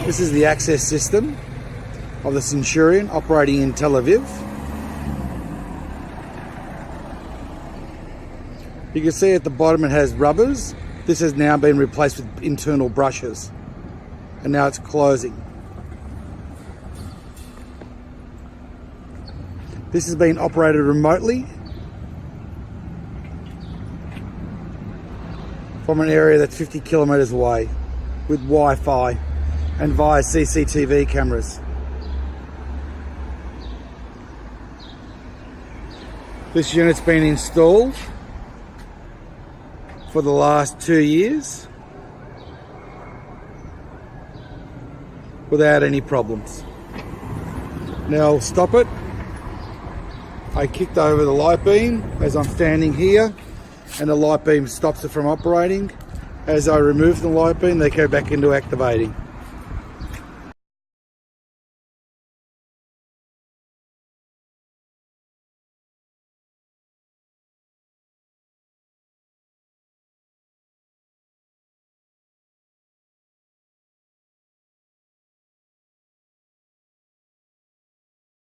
This is the access system of the Centurion operating in Tel Aviv. You can see at the bottom it has rubbers. This has now been replaced with internal brushes, and now it's closing. This has been operated remotely from an area that's 50 kilometers away with Wi-Fi and via CCTV cameras. This unit's been installed for the last 2 years without any problems. Now I'll stop it. I kicked over the light beam as I'm standing here, and the light beam stops it from operating. As I remove the light beam, they go back into activating.